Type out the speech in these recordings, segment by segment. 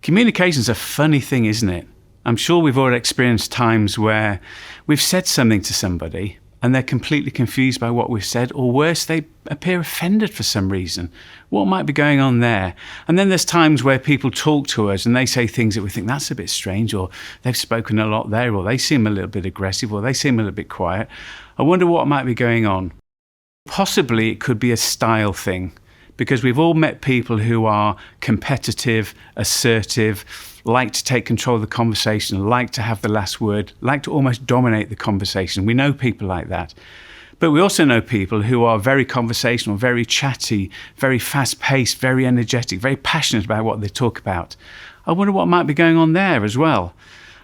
Communication's a funny thing, isn't it? I'm sure we've all experienced times where we've said something to somebody and they're completely confused by what we've said, or worse, they appear offended for some reason. What might be going on there? And then there's times where people talk to us and they say things that we think, that's a bit strange, or they've spoken a lot there, or they seem a little bit aggressive, or they seem a little bit quiet. I wonder what might be going on. Possibly it could be a style thing, because we've all met people who are competitive, assertive, like to take control of the conversation, like to have the last word, like to almost dominate the conversation. We know people like that. But we also know people who are very conversational, very chatty, very fast-paced, very energetic, very passionate about what they talk about. I wonder what might be going on there as well.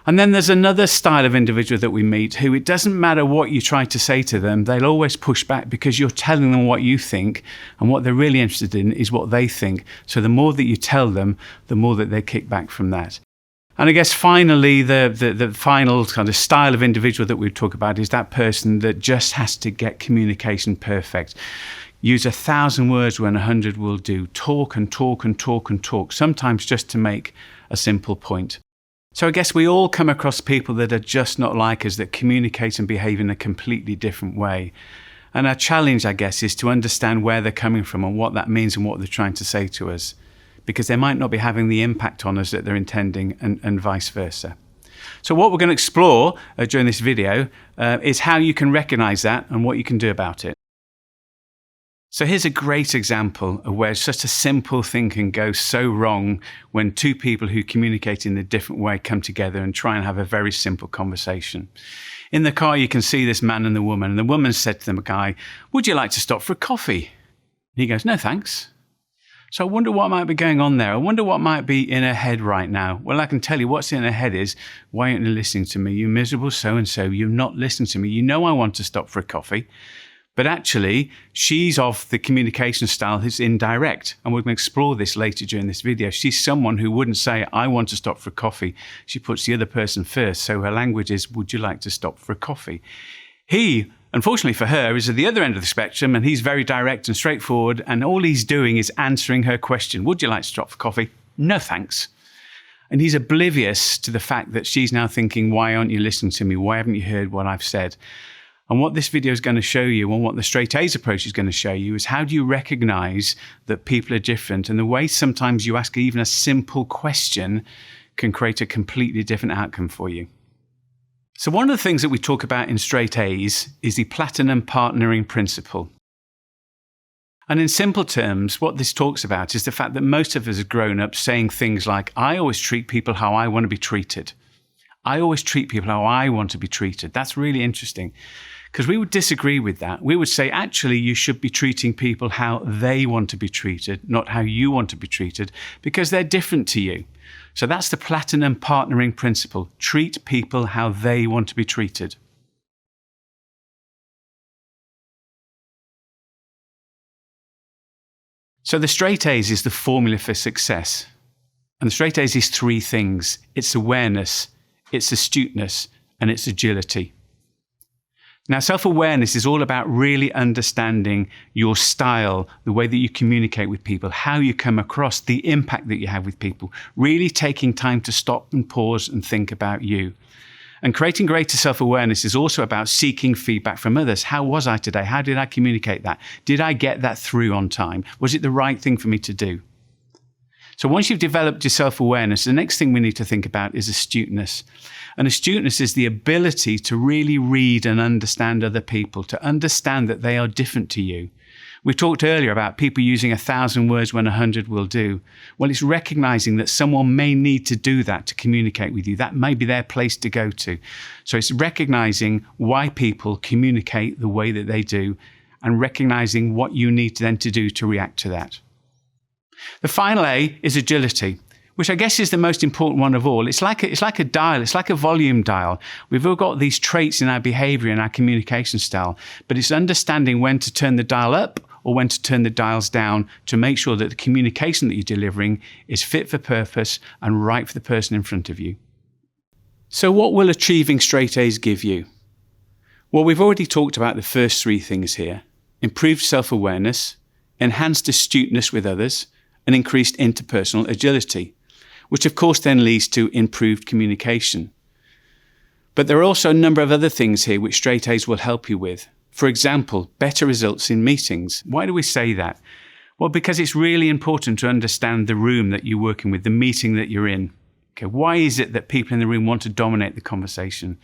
And then there's another style of individual that we meet who, it doesn't matter what you try to say to them, they'll always push back because you're telling them what you think, and what they're really interested in is what they think. So the more that you tell them, the more that they kick back from that. And I guess finally, the final kind of style of individual that we talk about is that person that just has to get communication perfect. Use 1,000 words when 100 will do. Talk and talk and talk and talk, sometimes just to make a simple point. So I guess we all come across people that are just not like us, that communicate and behave in a completely different way. And our challenge, I guess, is to understand where they're coming from and what that means and what they're trying to say to us, because they might not be having the impact on us that they're intending, and vice versa. So what we're going to explore during this video is how you can recognize that and what you can do about it. So here's a great example of where such a simple thing can go so wrong when two people who communicate in a different way come together and try and have a very simple conversation. In the car, you can see this man and the woman, and the woman said to the guy, "Would you like to stop for a coffee?" And he goes, "No, thanks." So I wonder what might be going on there. I wonder what might be in her head right now. Well, I can tell you what's in her head is, why aren't you listening to me? You miserable so-and-so, you're not listening to me. You know I want to stop for a coffee. But actually, she's of the communication style who's indirect. And we're going to explore this later during this video. She's someone who wouldn't say, "I want to stop for a coffee." She puts the other person first. So her language is, "Would you like to stop for a coffee?" He, unfortunately for her, is at the other end of the spectrum, and he's very direct and straightforward. And all he's doing is answering her question, "Would you like to stop for coffee?" "No, thanks." And he's oblivious to the fact that she's now thinking, "Why aren't you listening to me? Why haven't you heard what I've said?" And what this video is going to show you, and what the straight A's approach is going to show you, is how do you recognize that people are different, and the way sometimes you ask even a simple question can create a completely different outcome for you. So one of the things that we talk about in straight A's is the platinum partnering principle. And in simple terms, what this talks about is the fact that most of us have grown up saying things like, "I always treat people how I want to be treated. I always treat people how I want to be treated." That's really interesting, because we would disagree with that. We would say, actually, you should be treating people how they want to be treated, not how you want to be treated, because they're different to you. So that's the platinum partnering principle. Treat people how they want to be treated. So the straight A's is the formula for success. And the straight A's is three things. It's awareness, it's astuteness, and it's agility. Now, self-awareness is all about really understanding your style, the way that you communicate with people, how you come across, the impact that you have with people, really taking time to stop and pause and think about you. And creating greater self-awareness is also about seeking feedback from others. How was I today? How did I communicate that? Did I get that through on time? Was it the right thing for me to do? So once you've developed your self-awareness, the next thing we need to think about is astuteness. And astuteness is the ability to really read and understand other people, to understand that they are different to you. We talked earlier about people using 1,000 words when 100 will do. Well, it's recognizing that someone may need to do that to communicate with you. That may be their place to go to. So it's recognizing why people communicate the way that they do, and recognizing what you need then to do to react to that. The final A is agility, which I guess is the most important one of all. It's like a dial, it's like a volume dial. We've all got these traits in our behavior and our communication style, but it's understanding when to turn the dial up or when to turn the dials down to make sure that the communication that you're delivering is fit for purpose and right for the person in front of you. So what will achieving straight A's give you? Well, we've already talked about the first three things here: improved self-awareness, enhanced astuteness with others, and increased interpersonal agility. which of course then leads to improved communication. But there are also a number of other things here which straight A's will help you with. For example, better results in meetings. Why do we say that? Well, because it's really important to understand the room that you're working with, the meeting that you're in. Okay, why is it that people in the room want to dominate the conversation?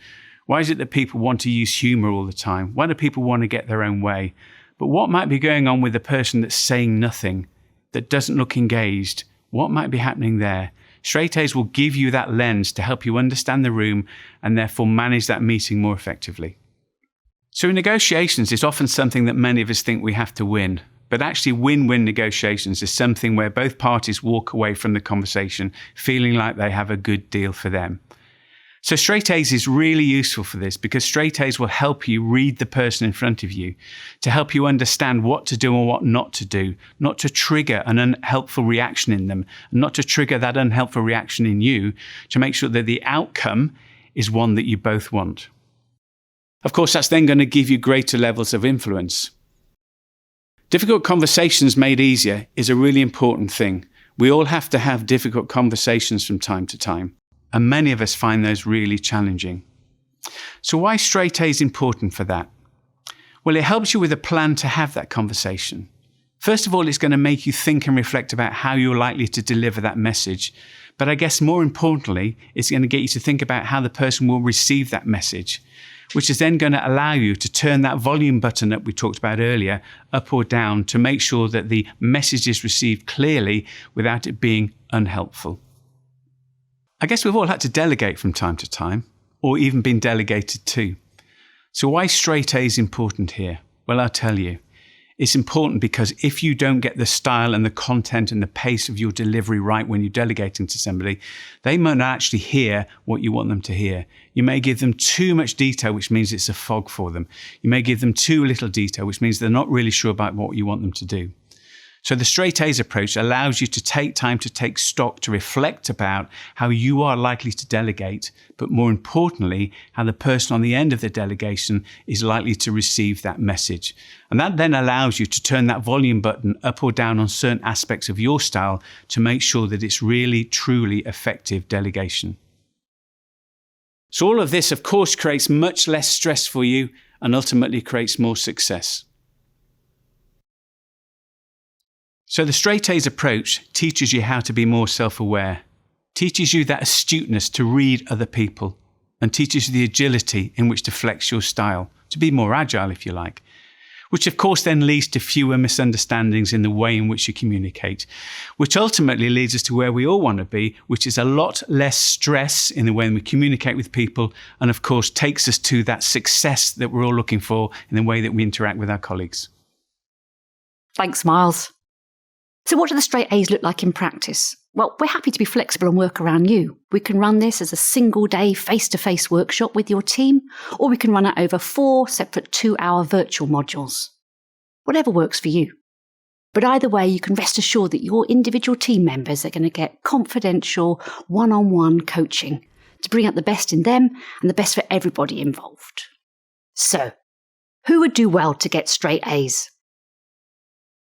Why is it that people want to use humour all the time? Why do people want to get their own way? But what might be going on with the person that's saying nothing, that doesn't look engaged? What might be happening there? Straight A's will give you that lens to help you understand the room and therefore manage that meeting more effectively. So in negotiations, it's often something that many of us think we have to win. But actually win-win negotiations is something where both parties walk away from the conversation feeling like they have a good deal for them. So straight A's is really useful for this because straight A's will help you read the person in front of you to help you understand what to do and what not to do, not to trigger an unhelpful reaction in them, and not to trigger that unhelpful reaction in you, to make sure that the outcome is one that you both want. Of course, that's then going to give you greater levels of influence. Difficult conversations made easier is a really important thing. We all have to have difficult conversations from time to time, and many of us find those really challenging. So why straight A is important for that? Well, it helps you with a plan to have that conversation. First of all, it's going to make you think and reflect about how you're likely to deliver that message. But I guess more importantly, it's going to get you to think about how the person will receive that message, which is then going to allow you to turn that volume button that we talked about earlier up or down to make sure that the message is received clearly without it being unhelpful. I guess we've all had to delegate from time to time, or even been delegated to. So why straight A is important here? Well, I'll tell you. It's important because if you don't get the style and the content and the pace of your delivery right when you're delegating to somebody, they might not actually hear what you want them to hear. You may give them too much detail, which means it's a fog for them. You may give them too little detail, which means they're not really sure about what you want them to do. So the straight A's approach allows you to take time to take stock, to reflect about how you are likely to delegate, but more importantly, how the person on the end of the delegation is likely to receive that message. And that then allows you to turn that volume button up or down on certain aspects of your style to make sure that it's really, truly effective delegation. So all of this, of course, creates much less stress for you and ultimately creates more success. So the straight A's approach teaches you how to be more self-aware, teaches you that astuteness to read other people, and teaches you the agility in which to flex your style, to be more agile if you like, which of course then leads to fewer misunderstandings in the way in which you communicate, which ultimately leads us to where we all want to be, which is a lot less stress in the way we communicate with people, and of course takes us to that success that we're all looking for in the way that we interact with our colleagues. Thanks, Miles. So what do the straight A's look like in practice? Well, we're happy to be flexible and work around you. We can run this as a single-day face-to-face workshop with your team, or we can run it over 4 separate 2-hour virtual modules. Whatever works for you. But either way, you can rest assured that your individual team members are going to get confidential, one-on-one coaching to bring out the best in them and the best for everybody involved. So, who would do well to get straight A's?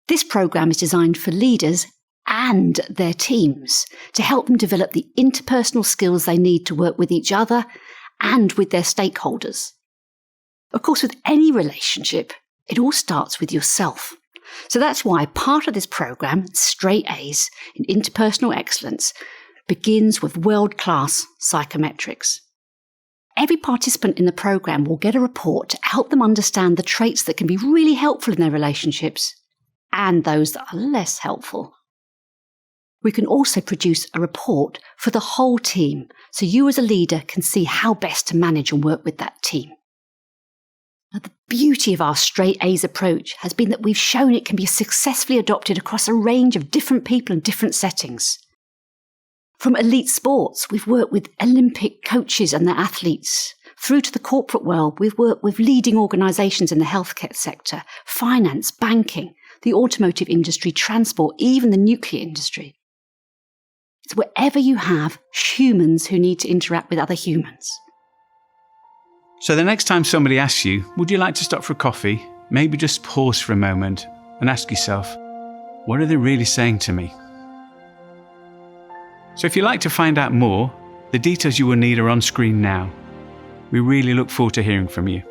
This programme is designed for leaders and their teams to help them develop the interpersonal skills they need to work with each other and with their stakeholders. Of course, with any relationship, it all starts with yourself. So that's why part of this programme, Straight A's in Interpersonal Excellence, begins with world-class psychometrics. Every participant in the programme will get a report to help them understand the traits that can be really helpful in their relationships and those that are less helpful. We can also produce a report for the whole team, so you as a leader can see how best to manage and work with that team. Now, the beauty of our straight A's approach has been that we've shown it can be successfully adopted across a range of different people and different settings. From elite sports, we've worked with Olympic coaches and their athletes. Through to the corporate world, we've worked with leading organisations in the healthcare sector, finance, banking, the automotive industry, transport, even the nuclear industry. It's wherever you have humans who need to interact with other humans. So the next time somebody asks you, would you like to stop for a coffee? Maybe just pause for a moment and ask yourself, what are they really saying to me? So if you'd like to find out more, the details you will need are on screen now. We really look forward to hearing from you.